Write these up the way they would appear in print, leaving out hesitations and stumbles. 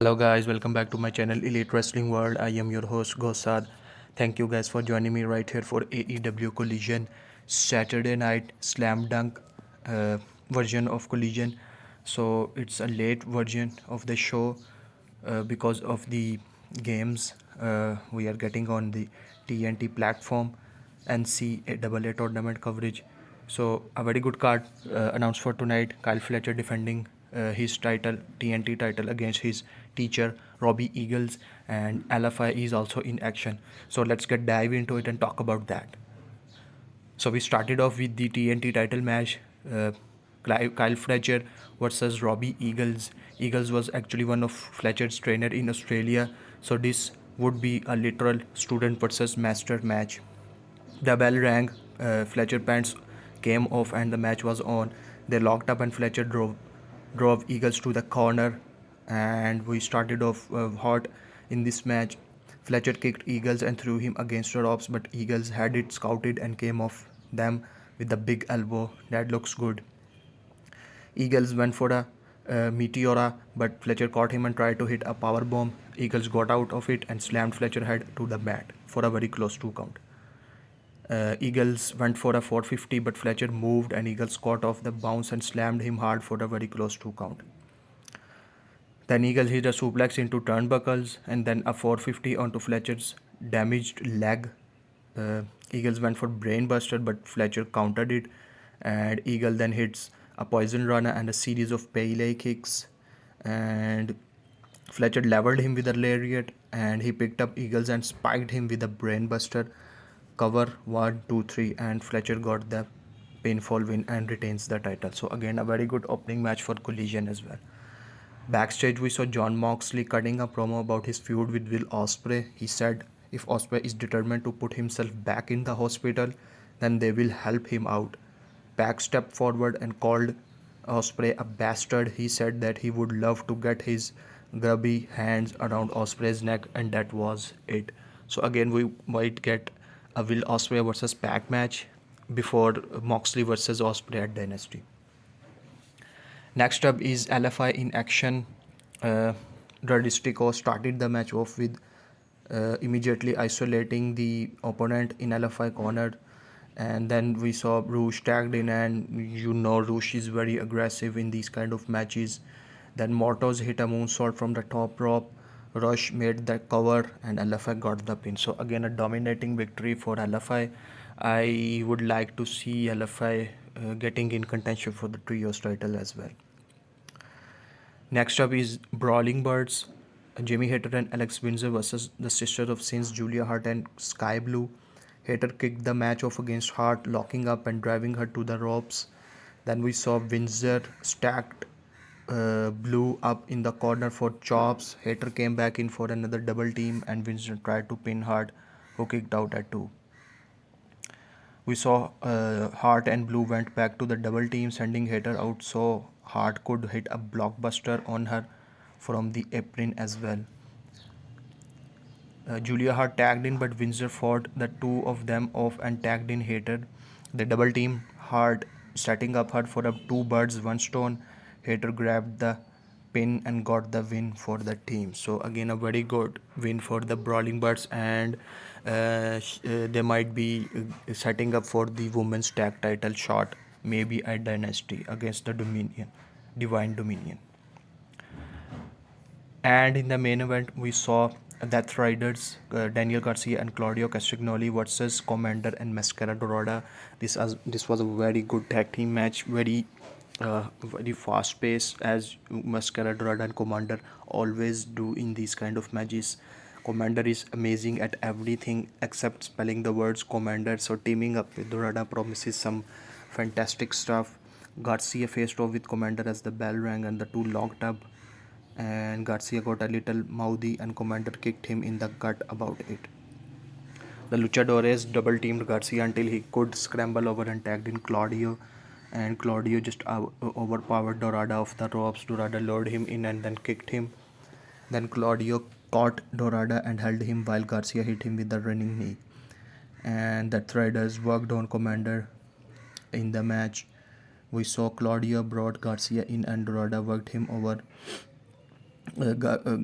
Hello guys, welcome back to my channel Elite Wrestling World. I am your host GhostSaad. Thank you guys for joining me right here for AEW Collision Saturday night slam dunk version of Collision. So it's a late version of the show because of the games we are getting on the TNT platform and NCAA tournament coverage. So a very good card announced for tonight. Kyle Fletcher defending his title, TNT title, against his teacher Robbie Eagles, and LFI is also in action. So let's get dive into it and talk about that. So we started off with the TNT title match. Kyle Fletcher versus Robbie Eagles. Eagles was actually one of Fletcher's trainer in Australia. So this would be a literal student versus master match. The bell rang, Fletcher pants came off and the match was on. They locked up and Fletcher drove Eagles to the corner, and we started off hot in this match. Fletcher kicked Eagles and threw him against the ropes, but Eagles had it scouted and came off them with a big elbow. That looks good. Eagles went for a Meteora, but Fletcher caught him and tried to hit a power bomb. Eagles got out of it and slammed Fletcher head to the mat for a very close 2 count. Eagles went for a 450, but Fletcher moved and Eagles caught off the bounce and slammed him hard for a very close 2 count. Then Eagles hit a suplex into turnbuckles and then a 450 onto Fletcher's damaged leg. Eagles went for brainbuster, but Fletcher countered it, and Eagle then hits a poison runner and a series of Pele kicks, and Fletcher leveled him with a lariat, and he picked up Eagles and spiked him with a brainbuster. Cover 1, 2, 3, and Fletcher got the painful win and retains the title. So again, a very good opening match for Collision as well. Backstage, we saw Jon Moxley cutting a promo about his feud with Will Ospreay. He said if Ospreay is determined to put himself back in the hospital, then they will help him out. Pac stepped forward and called Ospreay a bastard. He said that he would love to get his grubby hands around Ospreay's neck, and that was it. So again, we might get a Will Ospreay versus Pac match before Moxley versus Ospreay at Dynasty. Next up is LFI in action. Dralistico started the match off with immediately isolating the opponent in LFI corner, and then we saw Roosh tagged in, and Roosh is very aggressive in these kind of matches. Then Mortos hit a moonsault from the top rope. Rush made the cover and LFI got the pin. So again, a dominating victory for LFI. I would like to see LFI getting in contention for the trios title as well. Next up is Brawling Birds. Jimmy Hayter and Alex Windsor versus the Sisters of Sins, Julia Hart and Skye Blue. Hayter kicked the match off against Hart, locking up and driving her to the ropes. Then we saw Windsor stacked Blue up in the corner for chops. Hayter came back in for another double team, and Windsor tried to pin Hart, who kicked out at 2. We saw Hart and Blue went back to the double team, sending Hayter out so Hart could hit a blockbuster on her from the apron as well. Julia Hart tagged in, but Windsor fought the two of them off and tagged in Hayter. The double team Hart, setting up her for a 2 birds 1 stone. Hayter grabbed the pin and got the win for the team. So again, a very good win for the Brawling Birds, and they might be setting up for the women's tag title shot, maybe at Dynasty against the Divine Dominion. And in the main event, we saw Death Riders, Daniel Garcia and Claudio Castagnoli versus Komander and Mascara Dorada. This was a very good tag team match, very fast paced, as Mascara Dorada and Komander always do in these kind of matches. Komander is amazing at everything except spelling the words Komander, so teaming up with Dorada promises some fantastic stuff. Garcia faced off with Komander as the bell rang and the two locked up, and Garcia got a little mouthy and Komander kicked him in the gut about it. The Luchadores double teamed Garcia until he could scramble over and tagged in Claudio, and Claudio just overpowered Dorada off the ropes. Dorada lured him in and then kicked him. Then Claudio caught Dorada and held him while Garcia hit him with the running knee. And the Threaders worked on Komander in the match. We saw Claudio brought Garcia in and Dorada worked him over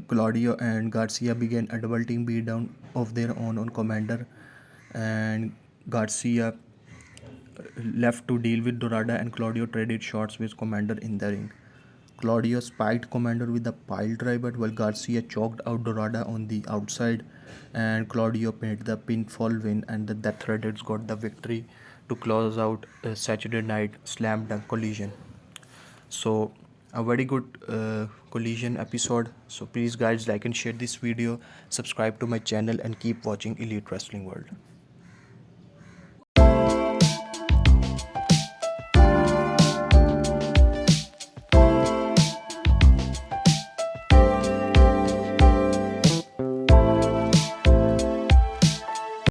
Claudio and Garcia began a double team beatdown of their own on Komander, and Garcia left to deal with Dorada, and Claudio traded shots with Komander in the ring. Claudio spiked Komander with a pile driver while Garcia choked out Dorada on the outside, and Claudio made the pinfall win, and the Death Threaders got the victory to close out Saturday Night Slam Dunk Collision. So a very good collision episode. So please guys, like and share this video, subscribe to my channel, and keep watching Elite Wrestling World.